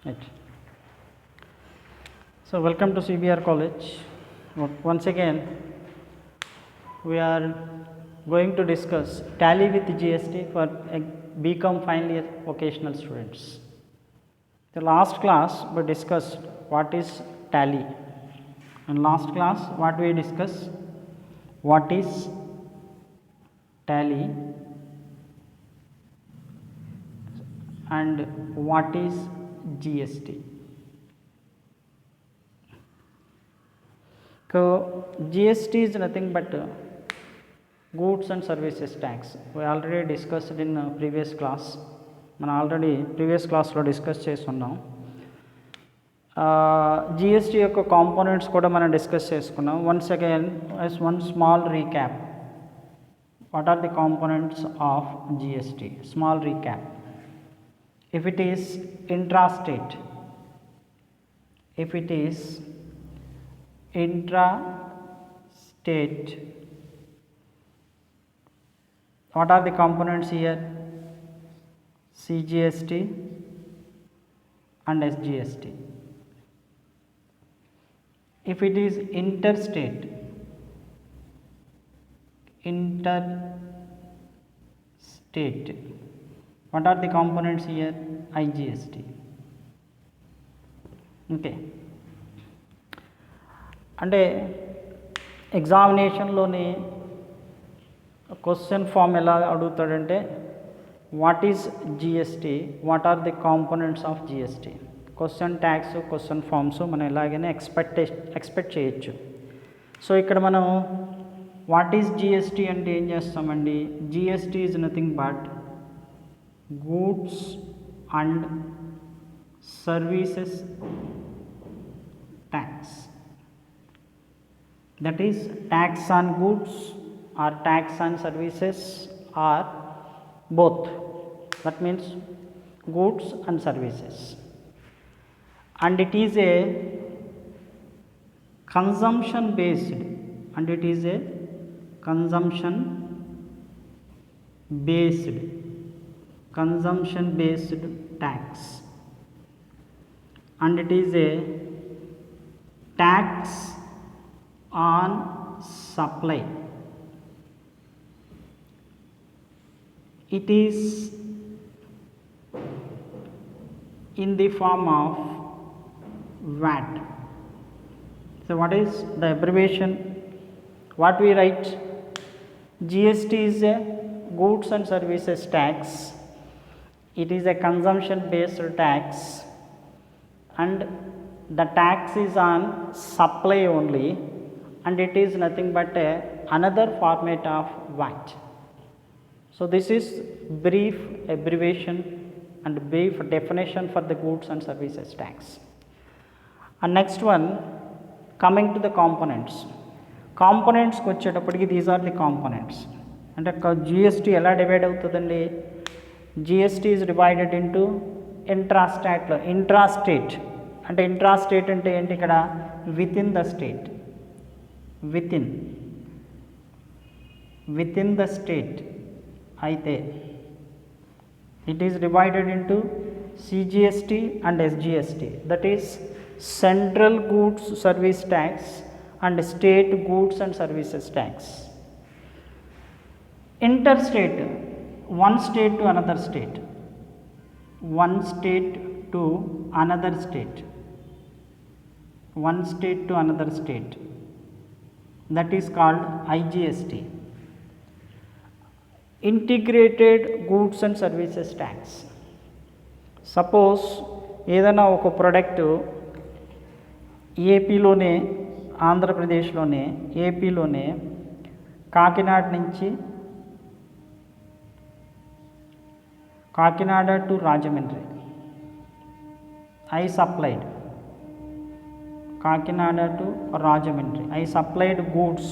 Right. So welcome to CBR College. Once again, we are going to discuss Tally with GST for BCom final year vocational students. The last class we discussed what is Tally. In last class, what we discussed? What is Tally and what is GST? So GST is nothing but goods and services tax. We already discussed in previous class. మనం already previous క్లాస్లో discuss చేసుకున్నాం. GST యొక్క components కూడా మనం discuss చేసుకున్నాం. Once again as one small recap. What are the components of GST? Small recap. If it is intrastate, what are the components here? CGST and SGST. If it is interstate, what are the components here? IGST. Okay. అంటే ఎగ్జామినేషన్లోని question form ఎలా అడుగుతాడంటే what is GST, what are the components of GST. Question tags, question forms మనం ఎలాగైనా expect చేయొచ్చు. So ఇక్కడ మనం what is GST అంటే ఏం చేస్తామండి? GST is nothing but goods and services tax. That is tax on goods or tax on services or both. That means goods and services, and it is a consumption based tax, and it is a tax on supply. It is in the form of VAT. So what is the abbreviation? What we write? GST is a goods and services tax. It is a consumption based tax, and the tax is on supply only, and it is nothing but another format of VAT. So this is brief abbreviation and brief definition for the goods and services tax. And next one, coming to the components కి వచ్చేటప్పటికి these are the components. అంటే GST ఎలా divide అవుతుందండి? GST is divided into intrastate అంటే intrastate అంటే ఏంటి? ఇక్కడ with in the state, with in the state అయితే it is divided into CGST and SGST. That is central goods service tax and state goods and services tax. Interstate, one state to another state, one state to another state, that is called IGST. Integrated goods and services tax. Suppose ఏదైనా ఒక product ఏపీలోనే, ఆంధ్రప్రదేశ్లోనే, ఏపీలోనే Kakinada to Rajahmundry, I supplied Kakinada to Rajahmundry. I supplied goods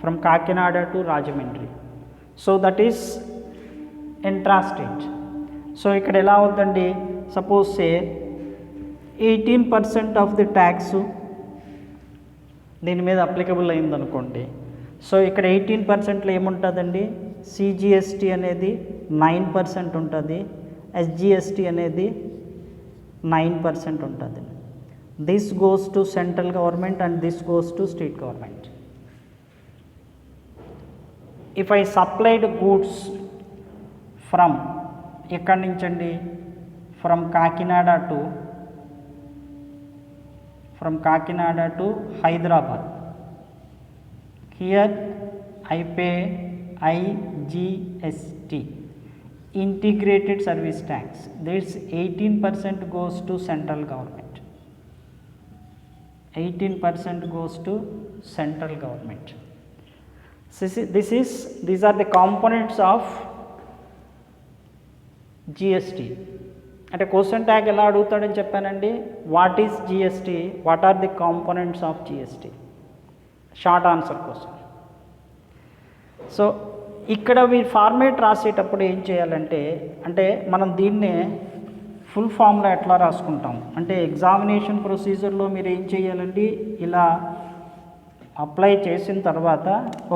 from Kakinada to Rajahmundry. So that is intrastate. So ikkada ela avundandi? Suppose say 18% of the tax దీని మీద applicable అయింది అనుకోండి. So ఇక్కడ 18%లో ఏముంటుందండి? CGST అనేది 9% ఉంటుంది, SGST అనేది 9% ఉంటుంది. This goes to central government and this goes to state government. If I supplied goods from ఎక్కడి నుంచండి, from Kakinada to Hyderabad. Here I pay IGST, integrated service tax. This 18% goes to central government. 18% goes to central government. These are the components of GST. అంటే question tag ఎలా అడుగుతాడని చెప్పానండి. What is GST, what are the components of GST, short answer కోసం. So ఇక్కడ మీరు format రాసేటప్పుడు ఏం చేయాలంటే, అంటే మనం దీన్నే ఫుల్ ఫామ్లో ఎట్లా రాసుకుంటాం అంటే, ఎగ్జామినేషన్ ప్రొసీజర్లో మీరు ఏం చేయాలండి, ఇలా అప్లై చేసిన తర్వాత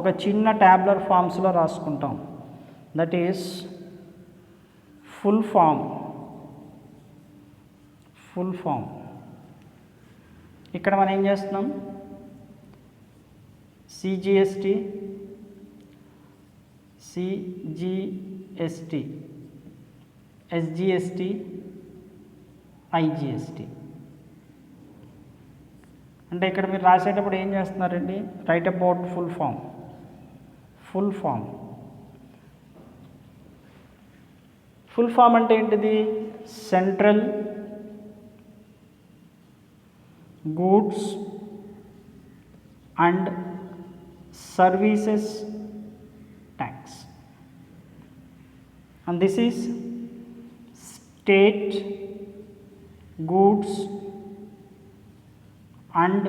ఒక చిన్న ట్యాబ్లర్ ఫామ్స్లో రాసుకుంటాం. That is full form. ఇక్కడ మనం ఏం చేస్తున్నాం, CGST, SGST, IGST. అంటే ఇక్కడ మీరు రాసేటప్పుడు ఏం చేస్తున్నారండి, రైట్ అబౌట్ ఫుల్ ఫామ్ అంటే ఏంటిది, central goods and services tax, and this is state goods and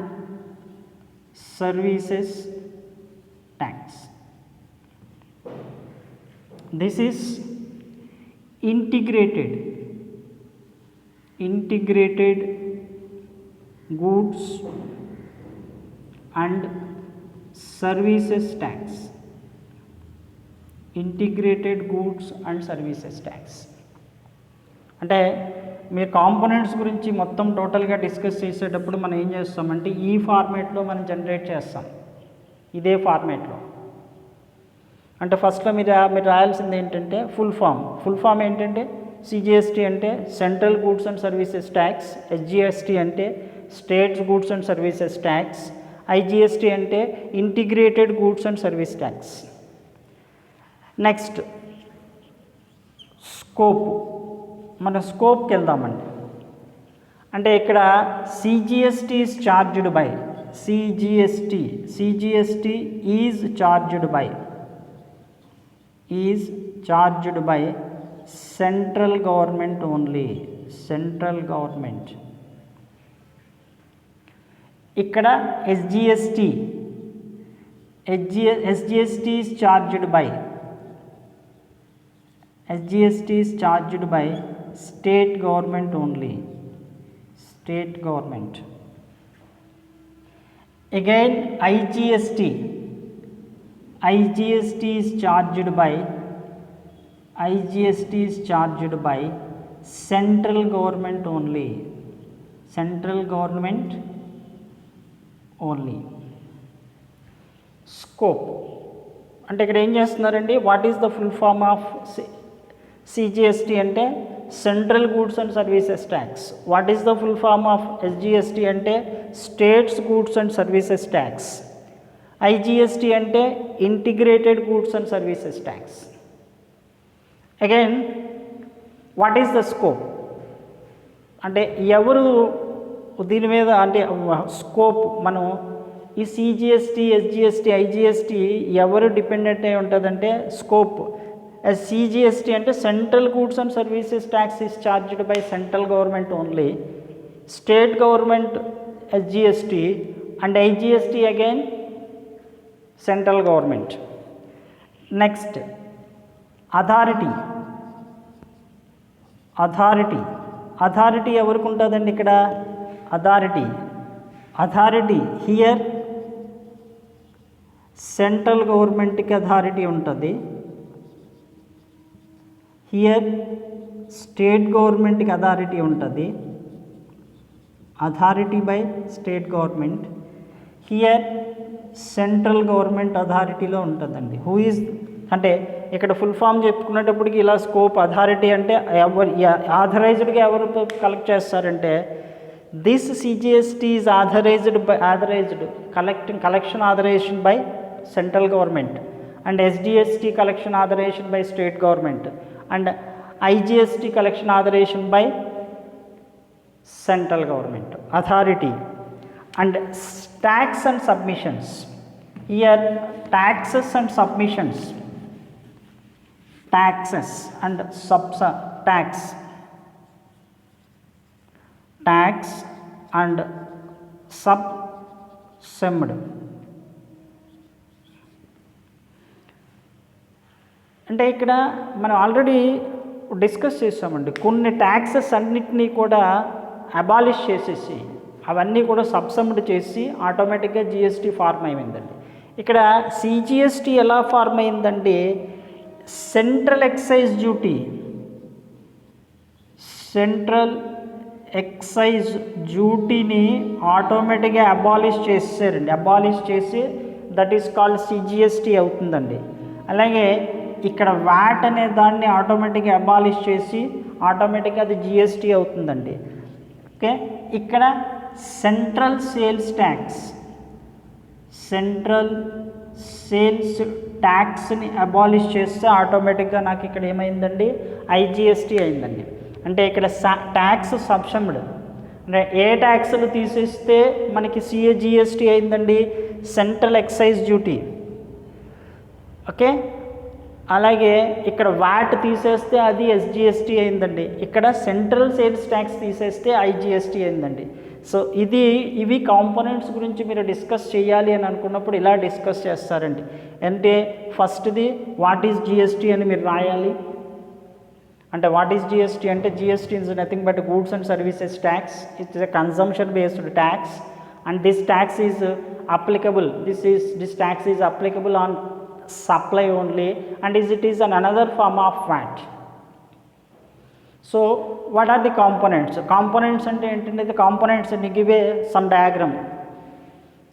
services tax. This is integrated goods and services tax. Integrated goods and services tax. అంటే మీరు కాంపోనెంట్స్ గురించి మొత్తం టోటల్గా డిస్కస్ చేసేటప్పుడు మనం ఏం చేస్తామంటే, ఈ ఫార్మేట్లో మనం జనరేట్ చేస్తాం, ఇదే ఫార్మేట్లో. అంటే ఫస్ట్లో మీరు రాయాల్సింది ఏంటంటే ఫుల్ ఫామ్ ఏంటంటే, CGST అంటే central goods and services tax, SGST అంటే states goods and services tax, IGST అంటే integrated goods and service tax. Next scope. మన స్కోప్కి వెళ్దామండి. అంటే ఇక్కడ CGST is charged by, CGST is charged by central government only. ఇక్కడ SGST is charged by state government only. Again IGST is charged by central government only. Scope అంటే ఇక్కడ ఏం చేస్తున్నారండి, what is the full form of CGST అంటే central goods and services tax. What is the full form of SGST అంటే states goods and services tax. IGST అంటే integrated goods and services tax. Again what is the scope అంటే ఎవరు దీని మీద అంటే scope, మనం ఈ CGST, SGST, IGST ఎవరు డిపెండెంట్ అయి ఉంటుందంటే స్కోప్. CGST అంటే central goods and services tax is charged by central government only. State government SGST and IGST again central government. Next authority ఎవరికి ఉంటుందండి ఇక్కడ, అథారిటీ హియర్ సెంట్రల్ గవర్నమెంట్కి అథారిటీ ఉంటుంది, here state గవర్నమెంట్కి అథారిటీ ఉంటుంది. authority by state government. Here central government అథారిటీలో ఉంటుందండి. Who is అంటే ఇక్కడ ఫుల్ ఫామ్ చెప్పుకునేటప్పటికి ఇలా స్కోప్ అథారిటీ అంటే ఎవరు ఆథరైజ్డ్గా ఎవరు కలెక్ట్ చేస్తారంటే this CGST is authorised collection authorisation by central government and SGST collection authorisation by state government and IGST collection authorisation by central government authority. And tax and submissions, here taxes and submissions, taxes and tax and subsummed. అంటే ఇక్కడ మనం already discuss చేసామండి, కొన్ని taxes అన్నిటినీ కూడా abolish చేసేసి అవన్నీ కూడా సబ్సమ్డ్ చేసి ఆటోమేటిక్గా జిఎస్టీ ఫార్మ్ అయిందండి. ఇక్కడ సిజిఎస్టీ ఎలా ఫార్మ్ అయిందండి, సెంట్రల్ ఎక్సైజ్ డ్యూటీని ఆటోమేటిక్గా అబాలిష్ చేసేసారండి. అబాలిష్ చేసి దట్ ఈస్ కాల్డ్ సిజిఎస్టీ అవుతుందండి. అలాగే ఇక్కడ వ్యాట్ అనే దాన్ని ఆటోమేటిక్గా అబాలిష్ చేసి ఆటోమేటిక్గా అది జిఎస్టీ అవుతుందండి. ఓకే, ఇక్కడ సెంట్రల్ సేల్స్ ట్యాక్స్ని అబాలిష్ చేస్తే ఆటోమేటిక్గా నాకు ఇక్కడ ఏమైందండి, ఐజిఎస్టీ అయిందండి. అంటే ఇక్కడ ట్యాక్స్ సబ్సమ్డ్ అంటే ఏ ట్యాక్స్లు తీసేస్తే మనకి సిఏజిఎస్టీ అయిందండి, సెంట్రల్ ఎక్సైజ్ డ్యూటీ. ఓకే, అలాగే ఇక్కడ వ్యాట్ తీసేస్తే అది ఎస్జిఎస్టీ అయిందండి. ఇక్కడ సెంట్రల్ సేల్స్ ట్యాక్స్ తీసేస్తే ఐజిఎస్టీ అయిందండి. సో ఇవి కాంపోనెంట్స్ గురించి మీరు డిస్కస్ చేయాలి అని అనుకున్నప్పుడు ఇలా డిస్కస్ చేస్తారండి. అంటే ఫస్ట్ది వాట్ ఈజ్ జిఎస్టీ అని మీరు రాయాలి. అంటే వాట్ ఈజ్ జిఎస్టీ అంటే GST is nothing but goods and services tax. It's a consumption based tax and this tax is applicable this tax is applicable on supply only and it is another form of VAT. So what are the components? Components ante entante the components and give some diagram.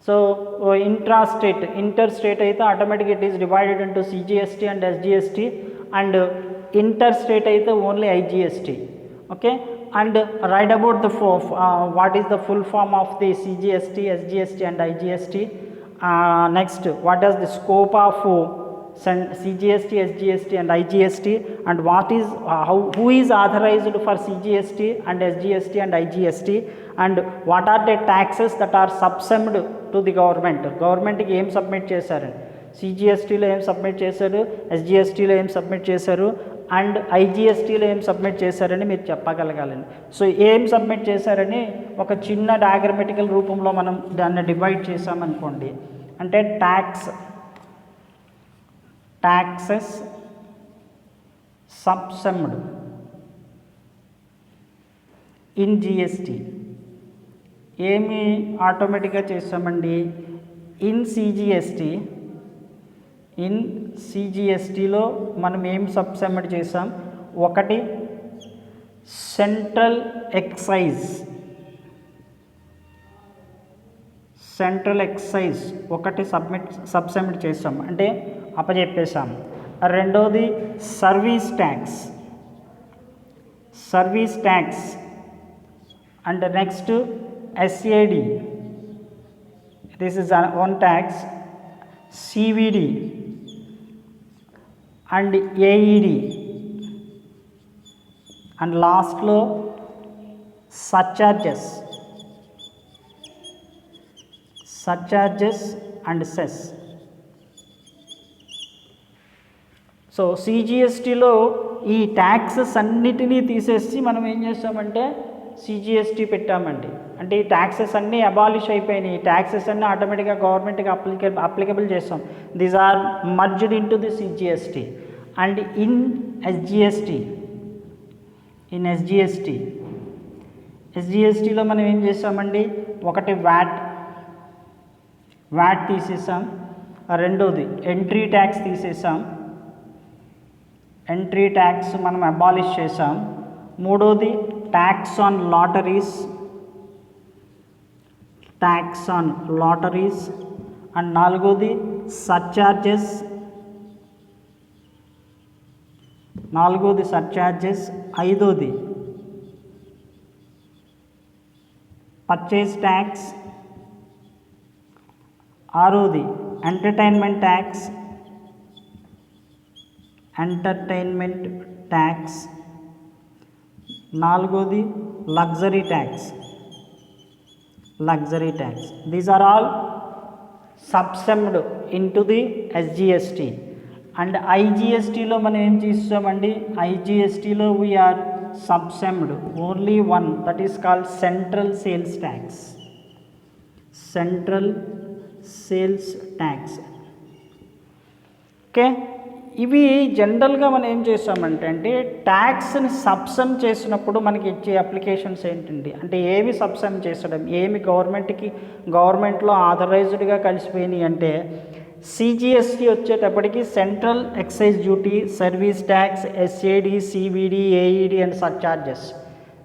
So interstate aithe automatically it is divided into CGST and SGST and interstate aithe only IGST. Okay, and write about the what is the full form of the CGST, SGST and IGST. Next, what is the scope of CGST, SGST and IGST and what is who is authorized for CGST and SGST and IGST and what are the taxes that are subsumed to the government కి ఏం submit చేశారు, సిజిఎస్టీలో ఏం submit చేశారు, ఎస్జిఎస్టీలో ఏం submit చేశారు and ఐజిఎస్టీలో ఏం submit చేశారని మీరు చెప్పగలగాలండి. సో ఏం సబ్మిట్ చేశారని ఒక చిన్న డయాగ్రమెటికల్ రూపంలో మనం దాన్ని డివైడ్ చేసామనుకోండి. అంటే ట్యాక్సెస్ సబ్సమ్డ్ ఇన్ జిఎస్టీ ఏమి ఆటోమేటిక్గా చేస్తామండి, ఇన్ సిజిఎస్టీలో మనం ఏం సబ్సమ్డ్ చేసాం, ఒకటి సెంట్రల్ ఎక్సైజ్ ఒకటి సబ్సమ్డ్ చేసాం అంటే అప్పచెప్పేసాం. రెండోది service tax and next SAD, this is one tax, CVD and AED and లాస్ట్లో సర్చార్జెస్ అండ్ సెస్. సో సిజిఎస్టీలో ఈ ట్యాక్సెస్ అన్నిటినీ తీసేసి మనం ఏం చేస్తామంటే సిజిఎస్టీ పెట్టామండి. అంటే ఈ ట్యాక్సెస్ అన్నీ అబాలిష్ అయిపోయినాయి, ఈ ట్యాక్సెస్ అన్నీ ఆటోమేటిక్గా గవర్నమెంట్కి అప్లికబుల్ చేస్తాం. These are merged in to the CGST and in ఎస్జిఎస్టీలో మనం ఏం చేస్తామండి, ఒకటి వ్యాట్ తీసేసాం, రెండోది ఎంట్రీ ట్యాక్స్ తీసేసాం, ఎంట్రీ ట్యాక్స్ మనం అబాలిష్ చేసాం. మూడోది tax on lotteries, tax on lotteries, and నాలుగోది సర్చార్జెస్, ఐదోది పర్చేజ్ ట్యాక్స్, ఆరోది ఎంటర్టైన్మెంట్ ట్యాక్స్, నాలుగోది luxury tax. These are all subsumed into the SGST. And ఐజిఎస్టిలో మనం ఏం చేస్తామండి, ఐజిఎస్టిలో we are subsumed only one, that is called central sales tax. Okay, ఇవి జనరల్గా మనం ఏం చేస్తామంటే ట్యాక్స్ని సబ్సమ్ చేసినప్పుడు మనకి ఇచ్చే అప్లికేషన్స్ ఏంటండి అంటే ఏవి సబ్సమ్ చేసడం, ఏమి గవర్నమెంట్లో ఆథరైజ్డ్గా కలిసిపోయినాయి అంటే సిజిఎస్టి వచ్చేటప్పటికి central excise duty, service tax, SAD, CVD, AED and surcharges.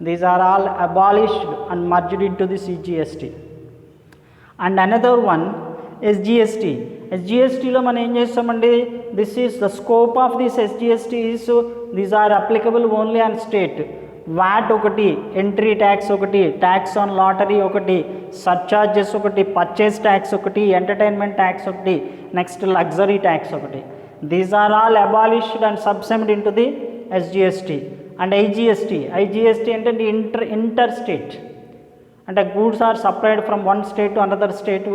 These are all abolished and merged into the CGST. And another one ఎస్జిఎస్టిలో మనం ఏం చేస్తామండి, this is the scope of this SGST is these are applicable only on state. VAT ఒకటి, entry tax ఒకటి, tax on lottery ఒకటి, surcharges ఒకటి, purchase tax ఒకటి, entertainment tax ఒకటి, నెక్స్ట్ లగ్జరీ ట్యాక్స్ ఒకటి. These are all abolished and సబ్సెమ్డ్ into the SGST. And IGST అంటే inter state, అంటే goods are supplied from one state to another state,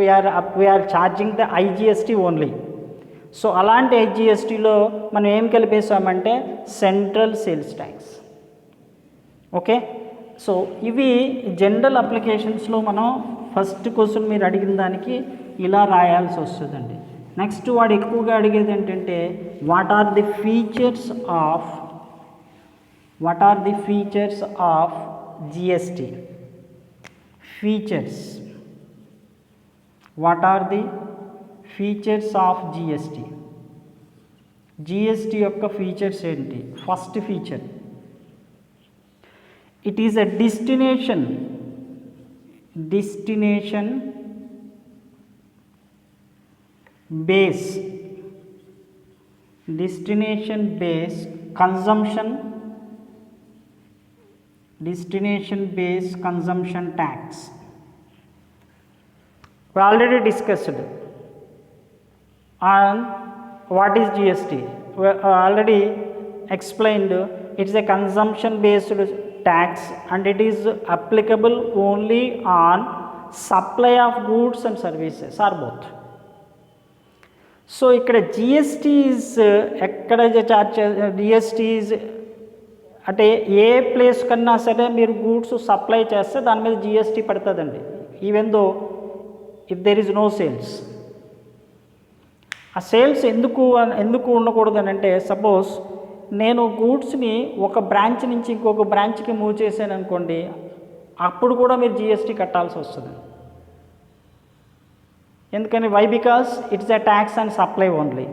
we're charging the IGST only. So అలాంటి ఐజిఎస్టిలో మనం ఏం కలిపేసామంటే central sales tax. Okay, so ఇవి general అప్లికేషన్స్లో మనం ఫస్ట్ క్వశ్చన్ మీరు అడిగిన దానికి ఇలా రాయాల్సి వస్తుందండి. నెక్స్ట్ వాడు ఎక్కువగా అడిగేది ఏంటంటే what are the features of GST. What are the features of GST. GST యొక్క ఫీచర్స్ ఏంటి? First feature, it is a destination based consumption tax. We already discussed on what is GST. We already explained it's a consumption based tax and it is applicable only on supply of goods and services or both. So ఇక్కడ GST is ఎక్కడ charge, GST is అంటే ఏ place కన్నా సరే మీరు goods supply చేస్తే దాని మీద GST పడుతుందండి, even though if there is no sales. ఆ సేల్స్ ఎందుకు ఉండకూడదు అని అంటే, సపోజ్ నేను గూడ్స్ని ఒక బ్రాంచ్ నుంచి ఇంకొక బ్రాంచ్కి మూవ్ చేశాను అనుకోండి, అప్పుడు కూడా మీరు జిఎస్టీ కట్టాల్సి వస్తుంది. ఎందుకని? Why? Because it's a tax and supply only.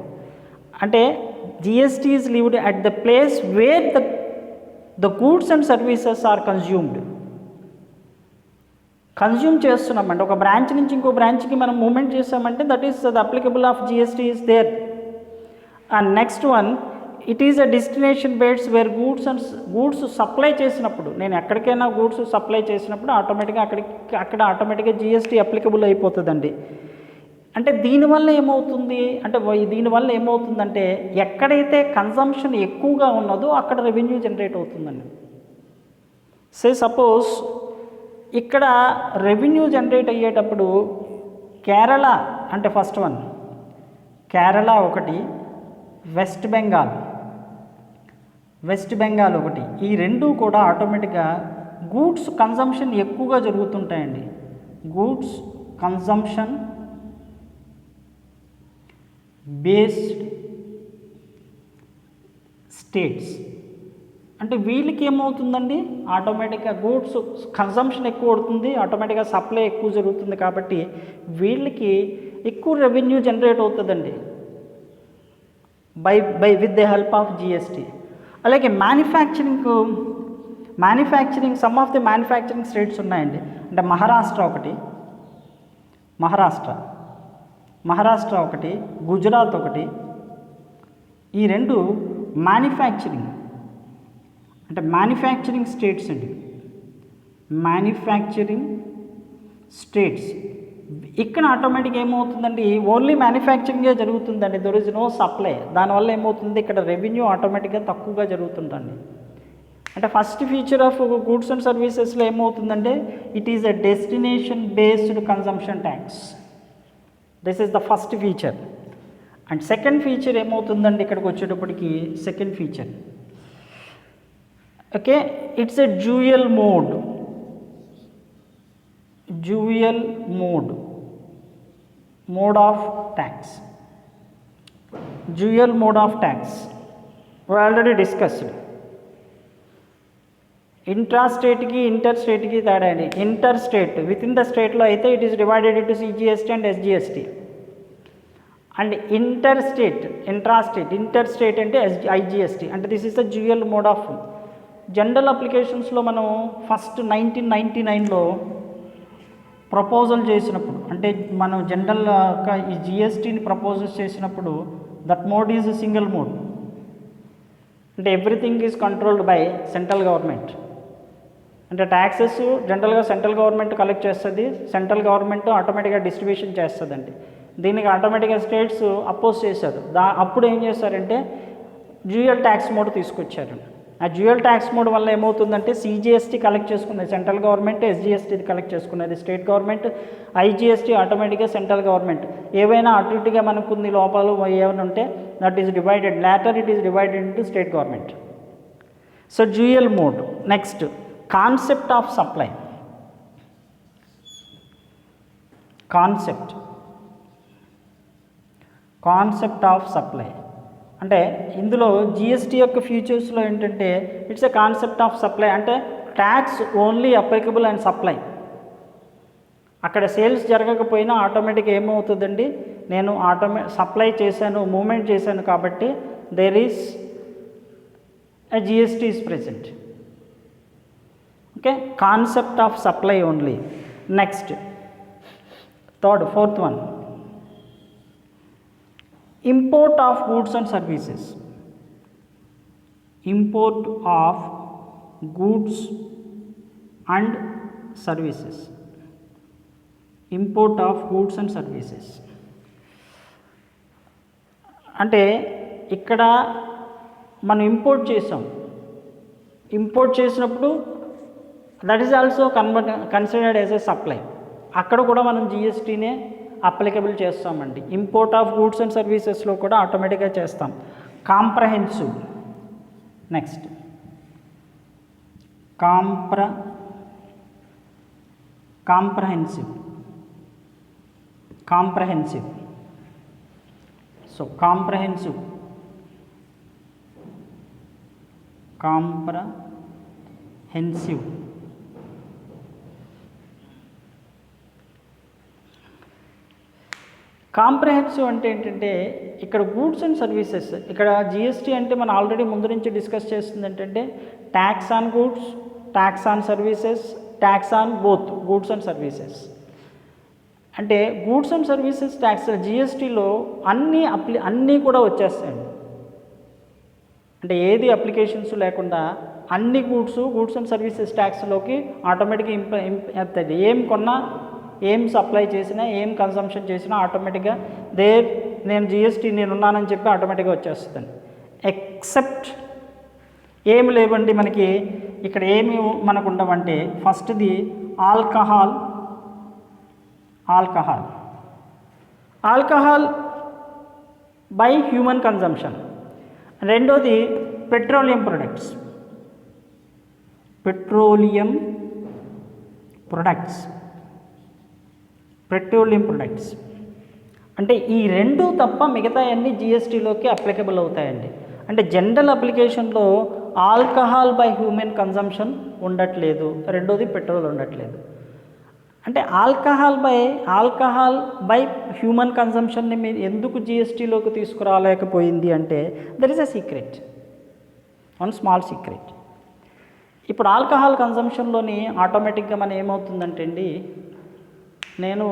అంటే GST is levied at the place where the goods and services are consume చేస్తున్నామంటే, ఒక బ్రాంచ్ నుంచి ఇంకో బ్రాంచ్కి మనం మూవ్మెంట్ చేస్తామంటే that is the applicable of GST is there. And next one, it is a destination based where goods supply చేసినప్పుడు, నేను ఎక్కడికైనా గూడ్స్ సప్లై చేసినప్పుడు ఆటోమేటిక్గా అక్కడ ఆటోమేటిక్గా జిఎస్టీ అప్లికబుల్ అయిపోతుందండి. అంటే దీనివల్ల ఏమవుతుందంటే ఎక్కడైతే కన్జంప్షన్ ఎక్కువగా ఉన్నదో అక్కడ రెవెన్యూ జనరేట్ అవుతుందండి. సపోజ్ ఇక్కడ రెవెన్యూ జనరేట్ అయ్యేటప్పుడు కేరళ అంటే ఫస్ట్ వన్, కేరళ ఒకటి, వెస్ట్ బెంగాల్ ఒకటి, ఈ రెండు కూడా ఆటోమేటిక్గా గూడ్స్ కన్జంప్షన్ ఎక్కువగా జరుగుతుంటాయండి. Goods consumption based states. అంటే వీళ్ళకి ఏమవుతుందండి, ఆటోమేటిక్గా గూడ్స్ కన్జంప్షన్ ఎక్కువ అవుతుంది, ఆటోమేటిక్గా సప్లై ఎక్కువ జరుగుతుంది, కాబట్టి వీళ్ళకి ఎక్కువ రెవెన్యూ జనరేట్ అవుతుందండి with the help of GST. అలాగే manufacturing some of the manufacturing states ఉన్నాయండి. అంటే మహారాష్ట్ర ఒకటి, మహారాష్ట్ర ఒకటి, గుజరాత్ ఒకటి. ఈ రెండు మ్యానుఫ్యాక్చరింగ్ అంటే మ్యానుఫ్యాక్చరింగ్ స్టేట్స్ అండి. Manufacturing states. ఇక్కడ ఆటోమేటిక్గా ఏమవుతుందండి, ఓన్లీ మ్యానుఫ్యాక్చరింగే జరుగుతుందండి. There is no supply. దానివల్ల ఏమవుతుంది, ఇక్కడ రెవెన్యూ ఆటోమేటిక్గా తక్కువగా జరుగుతుందండి. అంటే first feature of goods and సర్వీసెస్లో ఏమవుతుందంటే it is a destination based consumption tax. This is the first feature. And second feature ఏమవుతుందండి, ఇక్కడికి వచ్చేటప్పటికి second feature okay, it's a dual mode of tax. Dual mode of tax we already discussed. ఇంట్రాస్టేట్కి inter స్టేట్కి తేడా అండి. Inter state with in the స్టేట్లో అయితే it is divided into CGST and SGST. And inter state అంటే IGST. అంటే this is the dual mode of. General అప్లికేషన్స్లో మనం ఫస్ట్ 1999లో ప్రపోజల్ చేసినప్పుడు, అంటే మనం జనరల్గా ఈ జిఎస్టీని ప్రపోజల్స్ చేసినప్పుడు that mode is single mode. అంటే everything is controlled by central government. అంటే ట్యాక్సెస్ జనరల్గా సెంట్రల్ గవర్నమెంట్ కలెక్ట్ చేస్తుంది, సెంట్రల్ గవర్నమెంట్ ఆటోమేటిక్గా డిస్ట్రిబ్యూషన్ చేస్తుందండి. దీనికి ఆటోమేటిక్గా స్టేట్స్ అపోజ్ చేశారు. అప్పుడు ఏం చేశారంటే డ్యూయల్ ట్యాక్స్ మోడ్ తీసుకొచ్చారు. ఆ డ్యూయల్ ట్యాక్స్ మోడ్ వల్ల ఏమవుతుందంటే సిజిఎస్టీ కలెక్ట్ చేసుకున్నది సెంట్రల్ గవర్నమెంట్, ఎస్జిఎస్టీ కలెక్ట్ చేసుకున్నది స్టేట్ గవర్నమెంట్, ఐజిఎస్టీ ఆటోమేటిక్గా సెంట్రల్ గవర్నమెంట్. ఏవైనా అటు ఇటుగా మనకు కొన్ని లోపాలు ఏమైనా ఉంటే that is divided, later it is divided into state government. So dual mode. Next concept of supply. Concept of supply అంటే ఇందులో జిఎస్టీ యొక్క ఫ్యూచర్స్లో ఏంటంటే it's a concept of supply. అంటే tax only applicable and supply. అక్కడ sales జరగకపోయినా ఆటోమేటిక్గా ఏమవుతుందండి, నేను సప్లై చేశాను, మూమెంట్ చేశాను కాబట్టి there is a GST is present. Okay, concept of supply only. Next fourth one, import of goods and services. Import of goods and services. Import of goods and services అంటే ఇక్కడ మనం import చేసినప్పుడు that is also considered as a supply. అక్కడ కూడా మనం జిఎస్టీనే applicable చేస్తామండి. Import of goods and సర్వీసెస్లో కూడా ఆటోమేటిక్గా చేస్తాం. Comprehensive. Next comprehensive. So comprehensive comprehensive అంటే ఏంటంటే ఇక్కడ గూడ్స్ అండ్ సర్వీసెస్, ఇక్కడ జిఎస్టీ అంటే మనం ఆల్రెడీ ముందు నుంచి డిస్కస్ చేస్తుంది ఏంటంటే tax on goods, tax on services, tax on both goods and services. అంటే గూడ్స్ అండ్ సర్వీసెస్ ట్యాక్స్ జిఎస్టీలో అన్నీ కూడా వచ్చేస్తాయండి. అంటే ఏది అప్లికేషన్స్ లేకుండా అన్ని గూడ్స్ అండ్ సర్వీసెస్ ట్యాక్స్లోకి ఆటోమేటిక్గా అవుతాయి. ఏం కొన్నా, ఏం సప్లై చేసినా, ఏం కన్సంప్షన్ చేసినా ఆటోమేటిక్గా నేను జిఎస్టీ నేనున్నానని చెప్పి ఆటోమేటిక్గా వచ్చేస్తుంది. ఎక్సెప్ట్ ఏమి లేవండి మనకి ఇక్కడ, ఏమి మనకు ఉండవంటే ఫస్ట్ది ఆల్కహాల్ బై హ్యూమన్ కన్జంప్షన్. రెండోది పెట్రోలియం ప్రొడక్ట్స్. అంటే ఈ రెండు తప్ప మిగతా అన్ని జిఎస్టీలోకి అప్లికబుల్ అవుతాయండి. అంటే జనరల్ అప్లికేషన్లో ఆల్కహాల్ బై హ్యూమన్ కన్జంప్షన్ ఉండట్లేదు, రెండోది పెట్రోల్ ఉండట్లేదు. అంటే ఆల్కహాల్ బై హ్యూమన్ కన్జంప్షన్ని మీరు ఎందుకు జిఎస్టీలోకి తీసుకురాలేకపోయింది అంటే there is a secret, one small secret. ఇప్పుడు ఆల్కహాల్ కన్జంప్షన్లోని ఆటోమేటిక్గా మనం ఏమవుతుందంటే అండి నేను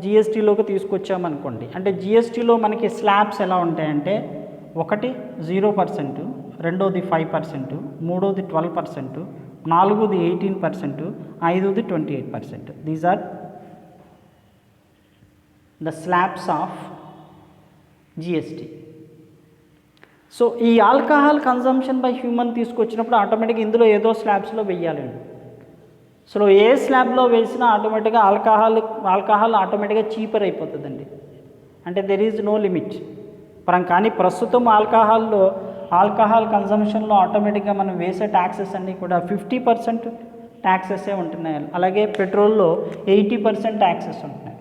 జిఎస్టీలోకి తీసుకొచ్చామనుకోండి, అంటే జిఎస్టీలో మనకి స్లాబ్స్ ఎలా ఉంటాయంటే ఒకటి 0%, రెండోది 5%, మూడోది 12%, నాలుగోది 18%, ఐదోది 28%. These are the slabs of GST. So ఈ ఆల్కహాల్ కన్జంప్షన్ బై హ్యూమన్ తీసుకొచ్చినప్పుడు ఆటోమేటిక్గా ఇందులో ఏదో స్లాబ్స్లో వెయ్యాలండి. సో ఏ స్లాబ్లో వేసినా ఆటోమేటిక్గా ఆల్కహాల్ ఆటోమేటిక్గా చీపర్ అయిపోతుందండి. అంటే దెర్ ఈజ్ నో లిమిట్. కానీ ప్రస్తుతం ఆల్కహాల్ కన్జంప్షన్లో ఆటోమేటిక్గా మనం వేసే ట్యాక్సెస్ అన్నీ కూడా 50% ట్యాక్సెసే ఉంటున్నాయి. అలాగే పెట్రోల్లో 80% ట్యాక్సెస్ ఉంటున్నాయి,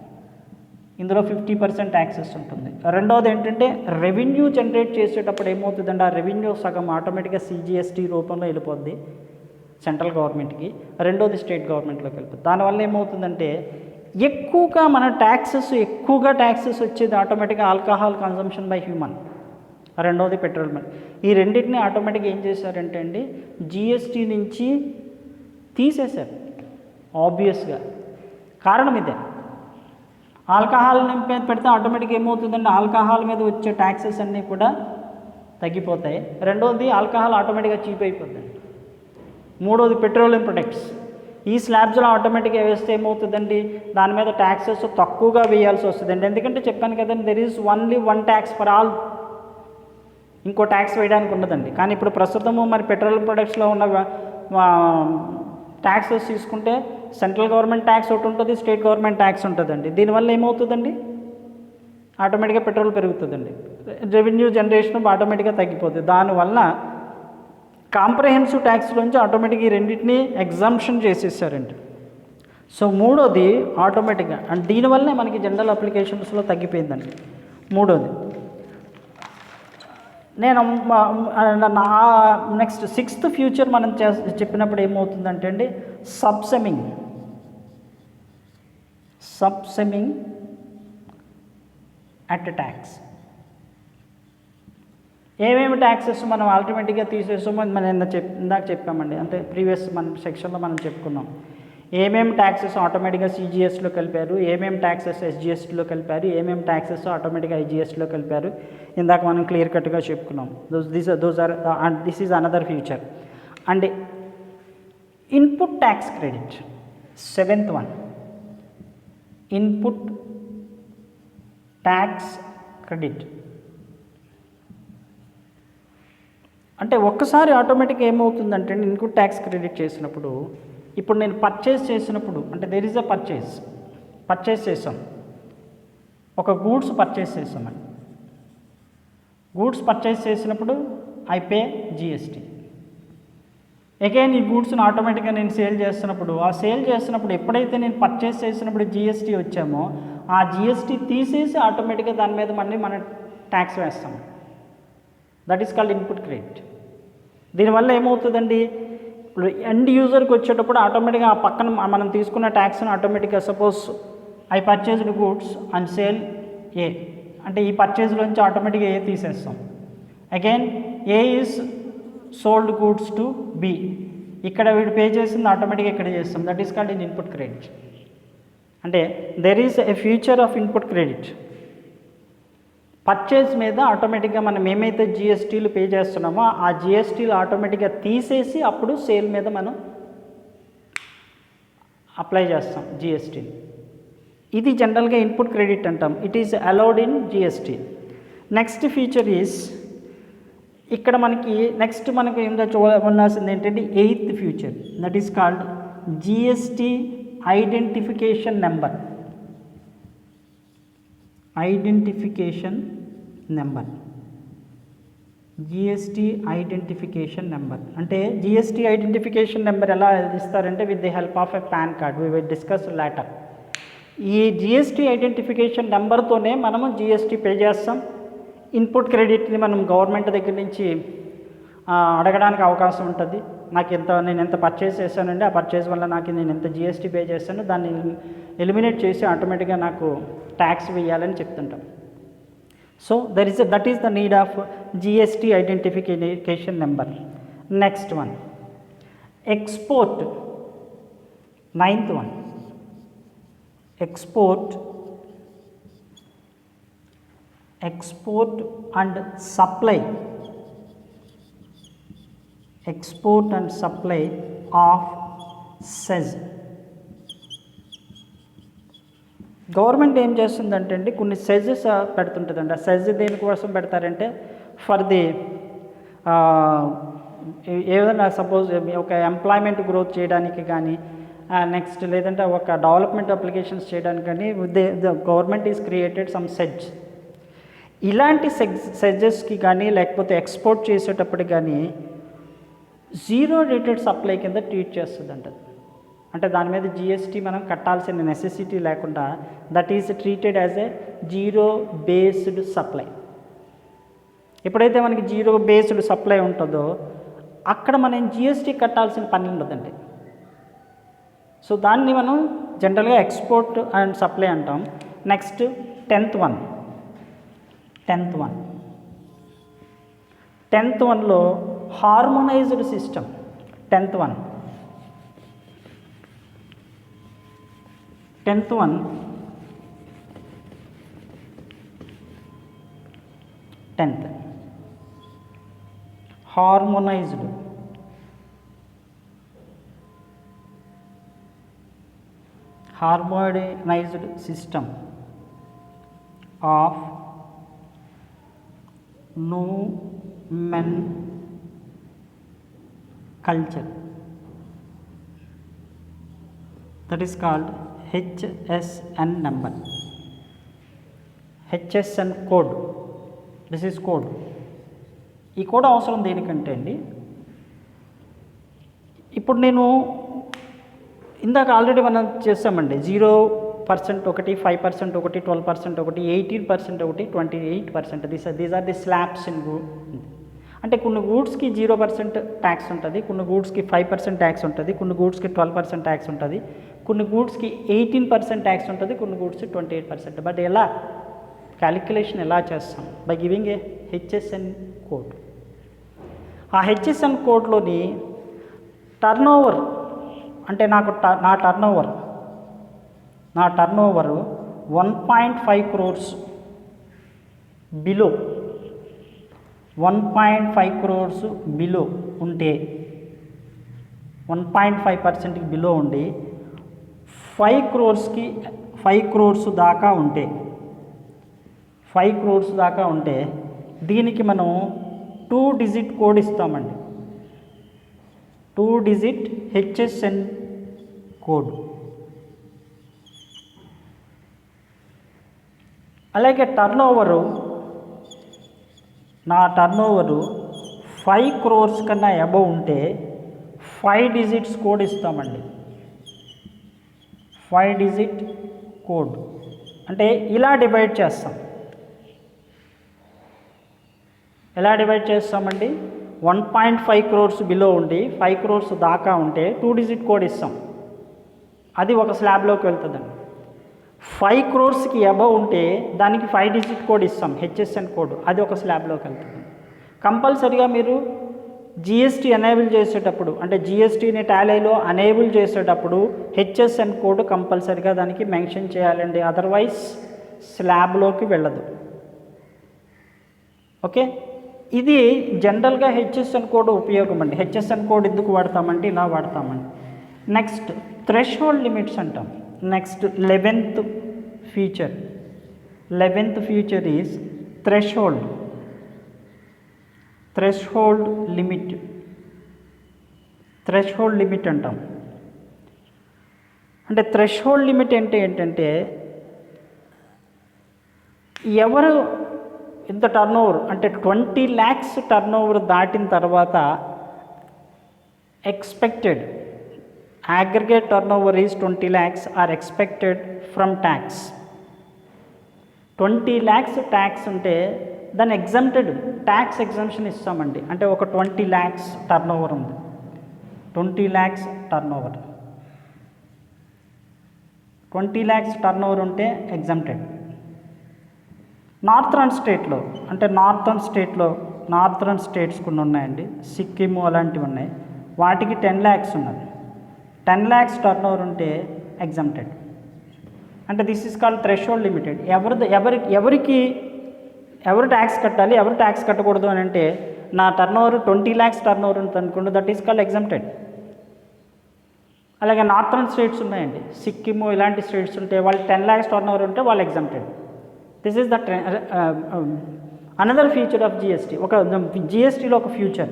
ఇందులో 50% ట్యాక్సెస్ ఉంటుంది. రెండవది ఏంటంటే రెవెన్యూ జనరేట్ చేసేటప్పుడు ఏమవుతుందంటే ఆ రెవెన్యూ సగం ఆటోమేటిక్గా సిజిఎస్టీ రూపంలో వెళ్ళిపోద్ది సెంట్రల్ గవర్నమెంట్కి, రెండోది స్టేట్ గవర్నమెంట్లోకి వెళ్ళిపోతుంది. దానివల్ల ఏమవుతుందంటే ఎక్కువగా ట్యాక్సెస్ వచ్చేది ఆటోమేటిక్గా ఆల్కహాల్ కన్జంప్షన్ బై హ్యూమన్, రెండవది పెట్రోల్. ఈ రెండింటిని ఆటోమేటిక్గా ఏం చేశారంటే అండి జిఎస్టీ నుంచి తీసేశారు. ఆబ్వియస్గా కారణం ఇదే. ఆల్కహాల్ మీద పెడితే ఆటోమేటిక్గా ఏమవుతుందంటే ఆల్కహాల్ మీద వచ్చే ట్యాక్సెస్ అన్నీ కూడా తగ్గిపోతాయి. రెండవది ఆల్కహాల్ ఆటోమేటిక్గా చీప్ అయిపోతుంది. మూడోది పెట్రోలియం ప్రొడక్ట్స్. ఈ స్లాబ్స్లో ఆటోమేటిక్గా వేస్తే ఏమవుతుందండి దాని మీద ట్యాక్సెస్ తక్కువగా వేయాల్సి వస్తుందండి. ఎందుకంటే చెప్పాను కదండి there is only 1 tax for all, ఇంకో ట్యాక్స్ వేయడానికి ఉండదండి. కానీ ఇప్పుడు ప్రస్తుతము మరి పెట్రోలియం ప్రొడక్ట్స్లో ఉన్న ట్యాక్సెస్ తీసుకుంటే సెంట్రల్ గవర్నమెంట్ ట్యాక్స్ ఒకటి ఉంటుంది, స్టేట్ గవర్నమెంట్ ట్యాక్స్ ఉంటుందండి. దీనివల్ల ఏమవుతుందండి ఆటోమేటిక్గా పెట్రోల్ పెరుగుతుందండి, రెవెన్యూ జనరేషన్ ఆటోమేటిక్గా తగ్గిపోతుంది. దానివల్ల కాంప్రహెన్సివ్ ట్యాక్స్లోంచి ఆటోమేటిక్గా ఈ రెండింటినీ ఎగ్జంప్షన్ చేసేసారండి. సో మూడోది ఆటోమేటిక్గా అండ్ దీనివల్లనే మనకి జనరల్ అప్లికేషన్స్లో తగ్గిపోయిందండి. మూడోది నేను నెక్స్ట్ 6th ఫ్యూచర్ మనం చెప్పినప్పుడు ఏమవుతుందంటే అండి సబ్సెమింగ్ అట్ ట్యాక్స్. ఏమేమి ట్యాక్సెస్ మనం ఆల్టర్నేటివ్గా తీసేసామో మనం ఇందాక చెప్పామండి. అంటే ప్రీవియస్ మన సెక్షన్లో మనం చెప్పుకున్నాం ఏమేమి ట్యాక్సెస్ ఆటోమేటిక్గా సిజిఎస్లో కలిపారు, ఏమేమి ట్యాక్సెస్ ఎస్జిఎస్టీలో కలిపారు, ఏమేమి ట్యాక్సెస్ ఆటోమేటిక్గా ఐజిఎస్లో కలిపారు. ఇందాక మనం క్లియర్ కట్గా చెప్పుకున్నాం. This is another future. And input tax credit, 7th one input tax credit. అంటే ఒక్కసారి ఆటోమేటిక్గా ఏమవుతుందంటే ఇన్పుట్ ట్యాక్స్ క్రెడిట్ చేసినప్పుడు ఇప్పుడు నేను పర్చేస్ చేసినప్పుడు అంటే దెర్ ఈజ్ అ పర్చేస్ చేసాం, ఒక గూడ్స్ పర్చేస్ చేసామని. గూడ్స్ పర్చేస్ చేసినప్పుడు ఐ పే జిఎస్టీ. అగైన్ ఈ గూడ్స్ని ఆటోమేటిక్గా నేను సేల్ చేస్తున్నప్పుడు ఎప్పుడైతే నేను పర్చేస్ చేసినప్పుడు జిఎస్టీ వచ్చామో ఆ జిఎస్టీ తీసేసి ఆటోమేటిక్గా దాని మీద మళ్ళీ మనం ట్యాక్స్ వేస్తాం. That is called input credit. దీనివల్ల ఏమవుతుందండి ఎండ్ యూజర్కి వచ్చేటప్పుడు ఆటోమేటిక్గా ఆ పక్కన మనం తీసుకున్న ట్యాక్స్ని ఆటోమేటిక్గా suppose I purchased goods and sale A అంటే ఈ పర్చేజ్లోంచి ఆటోమేటిక్గా ఏ తీసేస్తాం. Again A is sold goods to B, ఇక్కడ వీడు పే చేసింది ఆటోమేటిక్గా ఇక్కడ చేస్తాం. That is called in input credit. అంటే there is a future of input credit. Purchase మీద ఆటోమేటిక్గా మనం ఏమైతే జిఎస్టీలు పే చేస్తున్నామో ఆ జిఎస్టీలు ఆటోమేటిక్గా తీసేసి అప్పుడు సేల్ మీద మనం అప్లై చేస్తాం జిఎస్టీని. ఇది జనరల్గా ఇన్పుట్ క్రెడిట్ అంటాం. It is allowed in GST. Next feature is ఇక్కడ మనకి ఏంటో చూడాల్సింది ఏంటంటే 8th future, that is called GST identification number. GST identification number అంటే జిఎస్టీ ఐడెంటిఫికేషన్ నెంబర్ ఎలా ఇస్తారంటే with the help of a PAN card. We will discuss later. ఈ GST identification నెంబర్తోనే మనము జిఎస్టీ పే చేస్తాం. ఇన్పుట్ క్రెడిట్ని మనం గవర్నమెంట్ దగ్గర నుంచి అడగడానికి అవకాశం ఉంటుంది. నేను ఎంత పర్చేస్ చేశానండి, ఆ పర్చేస్ వల్ల నేను ఎంత జిఎస్టీ పే చేశాను, దాన్ని ఎలిమినేట్ చేసి ఆటోమేటిక్గా నాకు ట్యాక్స్ వేయాలని చెప్తుంటాం. So that is the need of GST identification number. Next one export, 9th one export and supply of SEZ. Government ఏం చేస్తుందంటే అండి కొన్ని సెజెస్ పెడుతుంటుందండి. ఆ సెజ్ దేనికోసం పెడతారంటే ఫర్ ది ఏదైనా సపోజ్ ఒక ఎంప్లాయ్మెంట్ గ్రోత్ చేయడానికి కానీ నెక్స్ట్ లేదంటే ఒక డెవలప్మెంట్ అప్లికేషన్స్ చేయడానికి కానీ the government is created some SEZ. ఇలాంటి సెజెస్కి కానీ లేకపోతే ఎక్స్పోర్ట్ చేసేటప్పటికి కానీ జీరో రేటెడ్ సప్లై కింద ట్రీట్ చేస్తుందంట. అంటే దాని మీద జిఎస్టీ మనం కట్టాల్సిన నెసెసిటీ లేకుండా that is treated as a zero based supply. ఎప్పుడైతే మనకి జీరో బేస్డ్ సప్లై ఉంటుందో అక్కడ మనం జిఎస్టీ కట్టాల్సిన పని ఉండదండి. సో దాన్ని మనం జనరల్గా ఎక్స్పోర్ట్ అండ్ సప్లై అంటాం. నెక్స్ట్ టెన్త్ వన్లో harmonised system. Tenth one harmonised system of nomenclature, that is called HSN number, HSN code. This is code. ఈ కోడ్ అవసరం దేనికంటే అండి, ఇప్పుడు నేను ఇందాక ఆల్రెడీ మనం చేస్తామండి 0% ఒకటి, 5% ఒకటి, 12% ఒకటి, 18% ఒకటి, 28%. These are the slabs in good. అంటే కొన్ని గూడ్స్కి 0% ట్యాక్స్ ఉంటుంది, కొన్ని గూడ్స్కి 5% ట్యాక్స్ ఉంటుంది, కొన్ని గూడ్స్కి 12% ట్యాక్స్ ఉంటుంది, కొన్ని గూడ్స్కి 18% ట్యాక్స్ ఉంటుంది, కొన్ని గూడ్స్కి 28%. బట్ ఎలా క్యాలిక్యులేషన్ ఎలా చేస్తాం? By giving a HSN code. ఆ హెచ్ఎస్ఎన్ కోడ్లోని టర్న్ ఓవర్ అంటే నా turn over 1.5 crores below 1.5 crores below ఉంటే 1.5%కి బిలో ఉండి 5 crores దాకా ఉంటే 5 crores దాకా ఉంటే దీనికి మనం 2-digit కోడ్ ఇస్తామండి. 2-digit HSN code. అలాగే నా టర్న్ ఓవరు 5 crores కన్నా అబవ్ ఉంటే 5 digits కోడ్ ఇస్తామండి. 5 digit కోడ్ అంటే ఇలా డివైడ్ చేస్తాం. ఎలా డివైడ్ చేస్తామండి? 1.5 crores బిలో ఉండి 5 crores దాకా ఉంటే 2-digit కోడ్ ఇస్తాం. అది ఒక స్లాబ్లోకి వెళ్తుందండి. 5 crores అబవ్ ఉంటే దానికి 5-digit కోడ్ ఇస్తాం, హెచ్ఎస్ఎన్ కోడ్. అది ఒక స్లాబ్లోకి వెళ్తుంది. కంపల్సరీగా మీరు జిఎస్టీ ఎనేబుల్ చేసేటప్పుడు అంటే జిఎస్టీని టాలీలో ఎనేబుల్ చేసేటప్పుడు హెచ్ఎస్ఎన్ కోడ్ కంపల్సరీగా దానికి మెన్షన్ చేయాలండి, అదర్వైజ్ స్లాబ్లోకి వెళ్ళదు. ఓకే, ఇది జనరల్గా హెచ్ఎస్ఎన్ కోడ్ ఉపయోగం అండి. హెచ్ఎస్ఎన్ కోడ్ ఎందుకు వాడతామంటే ఇలా వాడతామండి. నెక్స్ట్ థ్రెషోల్డ్ లిమిట్స్ అంటాం. Next 11th feature is threshold limit అంటాం. అంటే థ్రెషోల్డ్ లిమిట్ అంటే ఏంటంటే ఎవరు ఇంత టర్న్ ఓవర్ అంటే 20 lakhs టర్న్ ఓవర్ దాటిన తర్వాత expected aggregate turnover is 20 lakhs are expected from tax. 20 lakhs tax ఉంటే దాన్ని ఎగ్జంప్టెడ్ ట్యాక్స్ ఎగ్జంప్షన్ ఇస్తామండి. అంటే ఒక 20 lakhs టర్న్ ఓవర్ ఉంది, 20 lakhs turn over 20 lakhs turn over ఉంటే ఎగ్జంప్టెడ్. నార్థరన్ స్టేట్స్ కొన్ని ఉన్నాయండి, సిక్కిము అలాంటివి ఉన్నాయి, వాటికి 10 lakhs ఉన్నది. 10 lakhs టర్న్ ఓవర్ ఉంటే ఎగ్జంప్టెడ్. అంటే this is called threshold limited. ఎవరు ట్యాక్స్ కట్టాలి, ఎవరు ట్యాక్స్ కట్టకూడదు అని అంటే, నా turn over 20 lakhs turn over ఉంటుంది అనుకోండి, దట్ ఈస్ కాల్డ్ ఎగ్జంప్టెడ్. అలాగే నార్థన్ స్టేట్స్ ఉన్నాయండి, సిక్కిము ఇలాంటి స్టేట్స్ ఉంటే వాళ్ళు 10 lakhs టర్న్ ఓవర్ ఉంటే వాళ్ళు exempted. This is the another feature of GST. ఒక జిఎస్టీలో ఒక future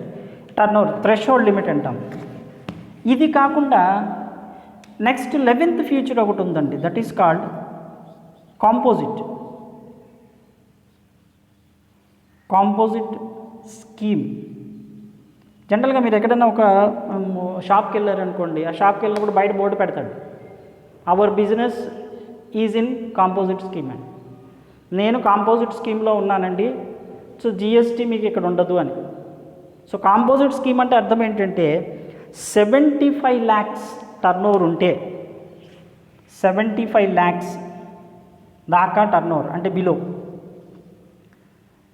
turn over threshold limit అంటాం. ఇది కాకుండా నెక్స్ట్ 11th ఫీచర్ ఒకటి ఉందండి, that is called composite scheme. జనరల్గా మీరు ఎక్కడైనా ఒక షాప్కి వెళ్ళారనుకోండి, ఆ షాప్కి వెళ్ళినప్పుడు బయట బోర్డు పెడతాడు, our business is in composite scheme అని. నేను కాంపోజిట్ స్కీమ్లో ఉన్నానండి, సో జిఎస్టీ మీకు ఇక్కడ ఉండదు అని. సో కాంపోజిట్ స్కీమ్ అంటే అర్థం ఏంటంటే 75 lakhs టర్న్ ఓవర్ ఉంటే, 75 lakhs దాకా టర్న్ ఓవర్ అంటే బిలో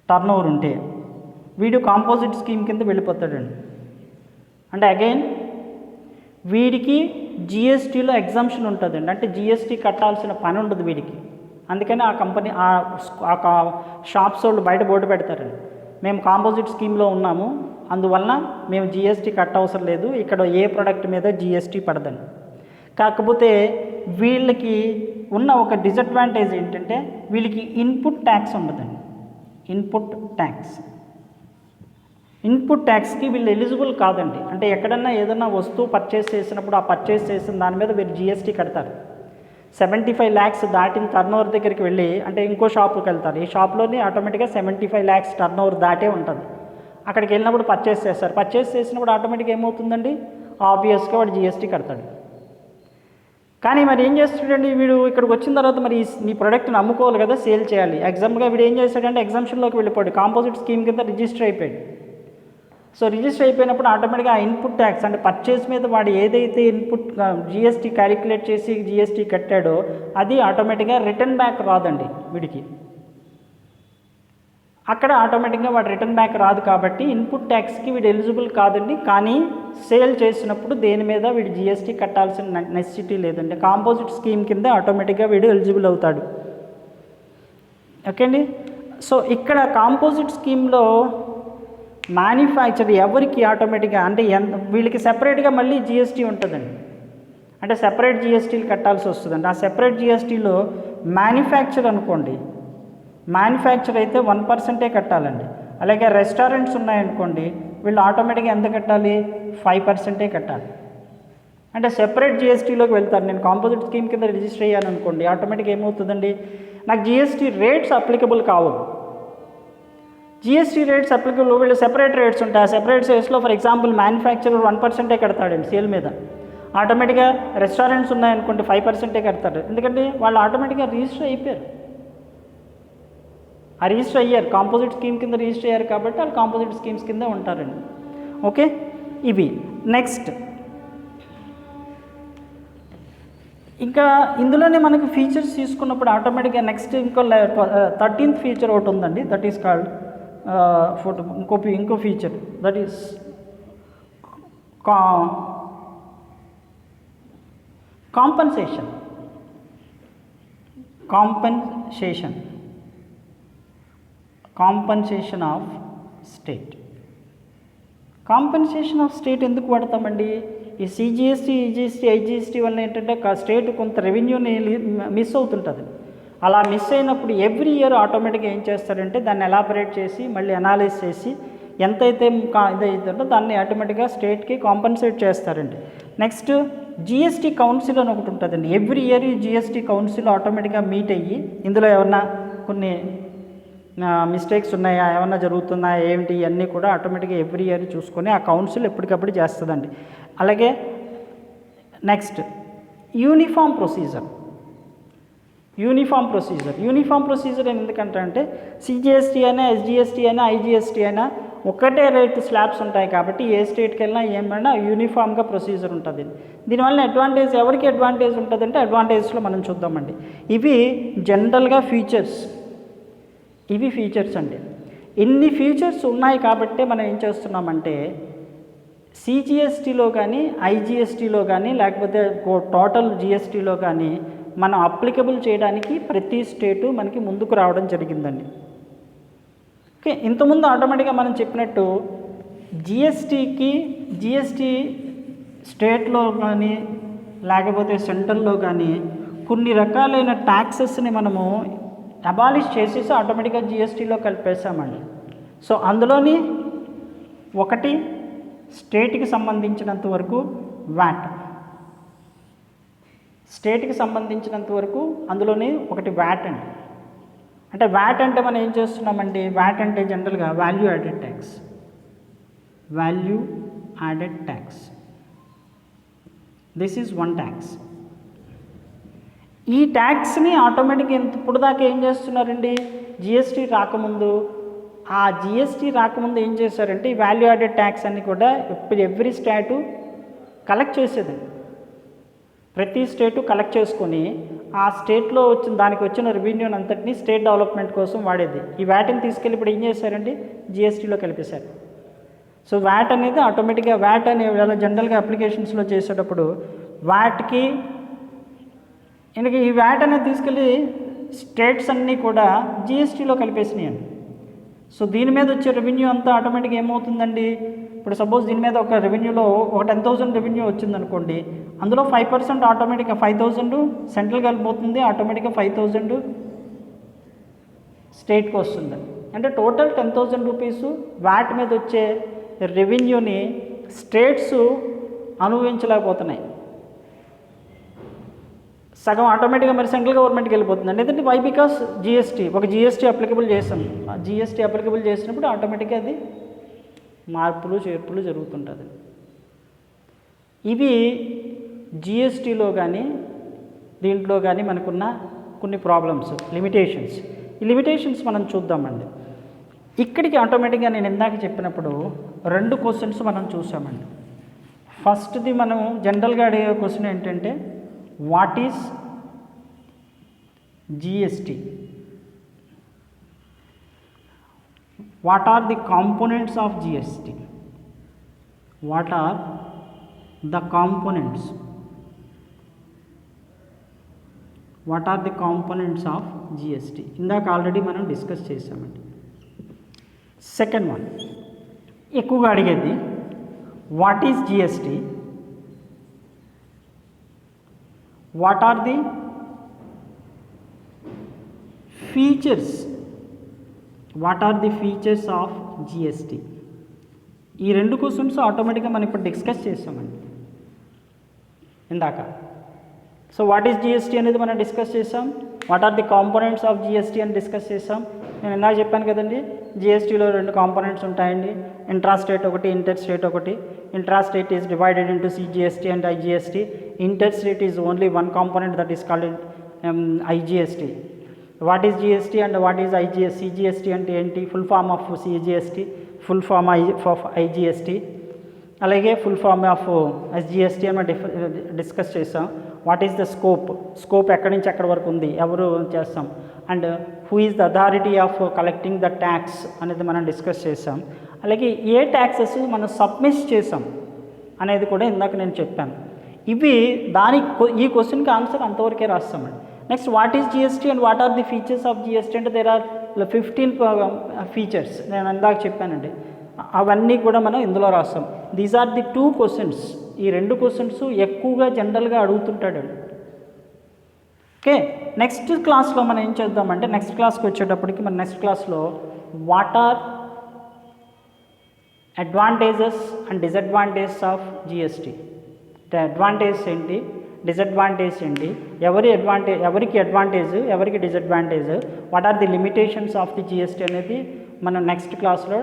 టర్న్ ఓవర్ ఉంటే వీడు కాంపోజిట్ స్కీమ్ కింద వెళ్ళిపోతాడండి. అంటే అగైన్ వీడికి జిఎస్టీలో ఎగ్జంప్షన్ ఉంటుందండి, అంటే జిఎస్టీ కట్టాల్సిన పని ఉండదు వీడికి. అందుకని ఆ కంపెనీ ఆ షాప్స్ వాళ్ళు బయట బోర్డు పెడతారండి, మేము కాంపోజిట్ స్కీమ్లో ఉన్నాము, అందువలన మేము జిఎస్టీ కట్టవసరం లేదు, ఇక్కడ ఏ ప్రోడక్ట్ మీద జిఎస్టీ పడదండి. కాకపోతే వీళ్ళకి ఉన్న ఒక డిసడ్వాంటేజ్ ఏంటంటే వీళ్ళకి ఇన్పుట్ ట్యాక్స్ ఉండదండి. ఇన్పుట్ ట్యాక్స్కి వీళ్ళు ఎలిజిబుల్ కాదండి. అంటే ఎక్కడన్నా ఏదైనా వస్తువు పర్చేస్ చేసినప్పుడు ఆ పర్చేస్ చేసిన దాని మీద వీళ్ళు జిఎస్టీ కడతారు. 75 lakhs దాటిన టర్న్ ఓవర్ దగ్గరికి వెళ్ళి, అంటే ఇంకో షాపుకి వెళ్తారు, ఈ షాప్లోనే ఆటోమేటిక్గా 75 lakhs టర్న్ ఓవర్ దాటే ఉంటుంది. అక్కడికి వెళ్ళినప్పుడు పర్చేస్ చేస్తారు, పర్చేస్ చేసినప్పుడు ఆటోమేటిక్గా ఏమవుతుందండి, ఆబ్వియస్గా వాడు జిఎస్టీ కడతాడు. కానీ మరి ఏం చేస్తాడండి వీడు, ఇక్కడికి వచ్చిన తర్వాత మరి ఈ ప్రోడక్ట్ని అమ్ముకోవాలి కదా, సేల్ చేయాలి. ఎగ్జాంపుల్గా వీడు ఏం చేస్తాడంటే ఎగ్జామ్షన్లోకి వెళ్ళిపోయాడు, కాంపోజిట్ స్కీమ్ కింద రిజిస్టర్ అయిపోయాడు. సో రిజిస్టర్ అయిపోయినప్పుడు ఆటోమేటిక్గా ఆ ఇన్పుట్ ట్యాక్స్ అంటే పర్చేస్ మీద వాడు ఏదైతే ఇన్పుట్ జిఎస్టీ క్యాలిక్యులేట్ చేసి జిఎస్టీ కట్టాడో అది ఆటోమేటిక్గా రిటర్న్ బ్యాక్ రాదండి వీడికి. అక్కడ ఆటోమేటిక్గా వాడు రిటర్న్ బ్యాక్ రాదు కాబట్టి ఇన్పుట్ ట్యాక్స్కి వీడు ఎలిజిబుల్ కాదండి. కానీ సేల్ చేసినప్పుడు దేని మీద వీడు జిఎస్టీ కట్టాల్సిన నెసెసిటీ లేదండి, కాంపోజిట్ స్కీమ్ కింద ఆటోమేటిక్గా వీడు ఎలిజిబుల్ అవుతాడు. ఓకే అండి. సో ఇక్కడ కాంపోజిట్ స్కీమ్లో మ్యానుఫ్యాక్చర్ ఎవరికి ఆటోమేటిక్గా అంటే వీళ్ళకి సెపరేట్గా మళ్ళీ జిఎస్టీ ఉంటుందండి, అంటే సెపరేట్ జిఎస్టీలు కట్టాల్సి వస్తుందండి. ఆ సెపరేట్ జిఎస్టీలో మ్యానుఫ్యాక్చర్ అనుకోండి, మ్యానుఫ్యాక్చర్ అయితే 1% కట్టాలండి. అలాగే రెస్టారెంట్స్ ఉన్నాయనుకోండి, వీళ్ళు ఆటోమేటిక్గా ఎంత కట్టాలి, 5% కట్టాలి. అంటే సెపరేట్ జిఎస్టీలోకి వెళ్తారు. నేను కాంపోజిట్ స్కీమ్ కింద రిజిస్టర్ అయ్యాను అనుకోండి, ఆటోమేటిక్గా ఏమవుతుందండి, నాకు జిఎస్టీ రేట్స్ అప్లికబుల్ కావు. జిఎస్టీ రేట్స్ అప్లికబుల్, వీళ్ళు సెపరేట్ రేట్స్ ఉంటాయి. ఆ సెపరేట్ రేట్స్లో ఫర్ ఎగ్జాంపుల్ మ్యానుఫ్యాక్చరర్ 1% కడతాడండి సేల్ మీద, ఆటోమేటిక్గా రెస్టారెంట్స్ ఉన్నాయనుకోండి 5% కడతాడు. ఎందుకంటే వాళ్ళు ఆటోమేటిక్గా రిజిస్టర్ అయిపోయారు, రిజిస్టర్ అయ్యారు, కాంపోజిట్ స్కీమ్ కింద రిజిస్టర్ అయ్యారు కాబట్టి వాళ్ళు కాంపోజిట్ స్కీమ్స్ కింద ఉంటారండి. ఓకే, ఇవి నెక్స్ట్. ఇంకా ఇందులోనే మనకు ఫీచర్స్ తీసుకున్నప్పుడు ఆటోమేటిక్గా నెక్స్ట్ ఇంకో 13th ఫీచర్ ఒకటి ఉందండి, దట్ ఈస్ కాల్డ్ ఇంకో feature that is compensation of state. Compensation of state ఎందుకు వాడతామండి, ఈ సిజిఎస్టీ, ఈజిఎస్టీ, ఐజిఎస్టీ వల్ల ఏంటంటే స్టేట్ కొంత రెవెన్యూని మిస్ అవుతుంటుంది. అలా మిస్ అయినప్పుడు ఎవ్రీ ఇయర్ ఆటోమేటిక్గా ఏం చేస్తారంటే దాన్ని ఎలాబరేట్ చేసి మళ్ళీ అనాలిస్ చేసి ఎంతైతే ఇదైతుందో దాన్ని ఆటోమేటిక్గా స్టేట్కి కాంపన్సేట్ చేస్తారండి. నెక్స్ట్ జిఎస్టీ కౌన్సిల్ అని ఒకటి ఉంటుందండి. ఎవ్రీ ఇయర్ ఈ జిఎస్టీ కౌన్సిల్ ఆటోమేటిక్గా మీట్ అయ్యి ఇందులో ఏమన్నా కొన్ని మిస్టేక్స్ ఉన్నాయా, ఏమన్నా జరుగుతున్నాయా ఏమిటి, ఇవన్నీ కూడా ఆటోమేటిక్గా ఎవ్రీ ఇయర్ చూసుకొని ఆ కౌన్సిల్ ఎప్పటికప్పుడు చేస్తుందండి. అలాగే నెక్స్ట్ యూనిఫామ్ ప్రొసీజర్ ఎందుకంటే అంటే సిజిఎస్టీ అయినా, ఎస్జిఎస్టీ అయినా, ఐజిఎస్టీ అయినా ఒకటే రేట్ స్లాబ్స్ ఉంటాయి కాబట్టి ఏ స్టేట్కి వెళ్ళినా ఏమైనా యూనిఫామ్గా ప్రొసీజర్ ఉంటుంది. దీనివల్ల అడ్వాంటేజ్ ఎవరికి అడ్వాంటేజ్ ఉంటుందంటే అడ్వాంటేజ్లో మనం చూద్దామండి. ఇవి జనరల్గా ఇవి ఫీచర్స్ అండి. ఇన్ని ఫీచర్స్ ఉన్నాయి కాబట్టి మనం ఏం చేస్తున్నామంటే సిజిఎస్టీలో కానీ, ఐజిఎస్టీలో కానీ, లేకపోతే టోటల్ జిఎస్టీలో కానీ మనం అప్లికబుల్ చేయడానికి ప్రతి స్టేటు మనకి ముందుకు రావడం జరిగిందండి. ఓకే, ఇంతకుముందు ఆటోమేటిక్గా మనం చెప్పినట్టు జిఎస్టీ స్టేట్లో కానీ లేకపోతే సెంట్రల్లో కానీ కొన్ని రకాలైన ట్యాక్సెస్ని మనము అబాలిష్ చేసేసి ఆటోమేటిక్గా జిఎస్టీలో కలిపేసామండి. సో అందులోని ఒకటి స్టేట్కి సంబంధించినంత వరకు వ్యాట్, స్టేట్కి సంబంధించినంత వరకు అందులోనే ఒకటి వ్యాట్ అండి. అంటే వ్యాట్ అంటే మనం ఏం చేస్తున్నామండి, వ్యాట్ అంటే జనరల్గా value added tax, value added tax. This is one tax. ఈ ట్యాక్స్ని ఆటోమేటిక్గా ఇప్పుడు దాకా ఏం చేస్తున్నారండి, జిఎస్టీ రాకముందు ఏం చేశారంటే ఈ వాల్యూ యాడెడ్ ట్యాక్స్ అన్ని కూడా ఎవ్రీ స్టేటు కలెక్ట్ చేసేదండి. ప్రతి స్టేటు కలెక్ట్ చేసుకొని ఆ స్టేట్లో దానికి వచ్చిన రెవెన్యూని అంతటినీ స్టేట్ డెవలప్మెంట్ కోసం వాడేది. ఈ వ్యాట్ని తీసుకెళ్ళి ఇప్పుడు ఏం చేశారండి, జిఎస్టీలో కలిపేశారు. సో వ్యాట్ అనేది ఆటోమేటిక్గా వ్యాట్ అనే జనరల్గా అప్లికేషన్స్లో చేసేటప్పుడు వ్యాట్కి ఈ వ్యాట్ అనేది తీసుకెళ్ళి స్టేట్స్ అన్నీ కూడా జిఎస్టీలో కలిపేసినాయండి. సో దీని మీద వచ్చే రెవెన్యూ అంతా ఆటోమేటిక్గా ఏమవుతుందండి, ఇప్పుడు సపోజ్ దీని మీద ఒక రెవెన్యూలో ఒక 10,000 రెవెన్యూ వచ్చిందనుకోండి, అందులో 5% ఆటోమేటిక్గా 5,000 సెంట్రల్ కలిపిపోతుంది, ఆటోమేటిక్గా 5,000 స్టేట్కి వస్తుంది. అంటే టోటల్ 10,000 రూపీస్ వ్యాట్ మీద వచ్చే రెవెన్యూని స్టేట్స్ అనుభవించలేకపోతున్నాయి. సగం ఆటోమేటిక్గా మరి సెంట్రల్ గవర్నమెంట్కి వెళ్ళిపోతుందండి. ఎందుకంటే వై బికాస్ జిఎస్టీ అప్లికబుల్ చేస్తాం. జిఎస్టీ అప్లికబుల్ చేసినప్పుడు ఆటోమేటిక్గా అది మార్పులు చేర్పులు జరుగుతుంటుంది. ఇవి జిఎస్టీలో కానీ దీంట్లో కానీ మనకున్న కొన్ని ప్రాబ్లమ్స్, లిమిటేషన్స్. ఈ లిమిటేషన్స్ మనం చూద్దామండి. ఇక్కడికి ఆటోమేటిక్గా నేను ఇందాక చెప్పినప్పుడు 2 క్వశ్చన్స్ మనం చూసామండి. ఫస్ట్ది మనం జనరల్గా అడిగే క్వశ్చన్ ఏంటంటే what is GST, what are the components of GST, what are the components of GST ఇందాక ఆల్రెడీ మనం డిస్కస్ చేసామండి. సెకండ్ వన్ ఎక్కువగా అడిగేది what is GST, what are the features of GST. ఈ 2 క్వశ్చన్స్ ఆటోమేటిక్గా మనం ఇప్పుడు డిస్కస్ చేసామండి ఇందాక. సో వాట్ ఈజ్ జిఎస్టీ అనేది మనం డిస్కస్ చేసాం, what are the components of GST అని డిస్కస్ చేసాం. నేను ఇందాక చెప్పాను కదండి, జిఎస్టీలో 2 కాంపోనెంట్స్ ఉంటాయండి, ఇంట్రా స్టేట్ ఒకటి, ఇంటర్ స్టేట్ ఒకటి. Intra state is divided into CGST and IGST. Inter state is only one component that is called IGST. What is GST and what is CGST అంటే ఏంటి, full form of CGST, full form of IGST, అలాగే full form of SGST అని discuss చేసాం. What is the scope ఎక్కడి నుంచి ఎక్కడి వరకు ఉంది, ఎవరు చేస్తాం, and who is the authority of collecting the tax అనేది మనం డిస్కస్ చేసాం. అలాగే ఏ ట్యాక్సెస్ మనం సబ్మిట్ చేసాం అనేది కూడా ఇందాక నేను చెప్పాను. ఇవి ఈ క్వశ్చన్కి ఆన్సర్ అంతవరకే రాస్తామండి. Next what is GST and what are the features of GST అంటే దేర్ ఆర్ 15 ఫీచర్స్ నేను ఇందాక చెప్పానండి. అవన్నీ కూడా మనం ఇందులో రాస్తాం. These are the 2 questions. ఈ 2 క్వశ్చన్స్ ఎక్కువగా జనరల్గా అడుగుతుంటాడండి. ఓకే, నెక్స్ట్ క్లాస్లో మనం ఏం చేద్దామంటే, నెక్స్ట్ క్లాస్కి వచ్చేటప్పటికి మన నెక్స్ట్ క్లాస్లో what are advantages and disadvantages of GST, advantage ఏంటి, డిసడ్వాంటేజ్ ఏంటి, ఎవరికి అడ్వాంటేజ్ ఎవరికి disadvantage, what are the limitations of the GST అనేది మనం నెక్స్ట్ క్లాస్లో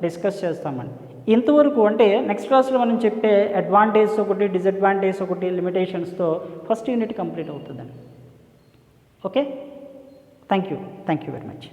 డిస్కస్ చేస్తామండి. ఇంతవరకు అంటే నెక్స్ట్ క్లాస్లో మనం చెప్పే అడ్వాంటేజ్ ఒకటి, డిసడ్వాంటేజ్ ఒకటి, లిమిటేషన్స్తో ఫస్ట్ యూనిట్ కంప్లీట్ అవుతుందండి. Okay, thank you very much.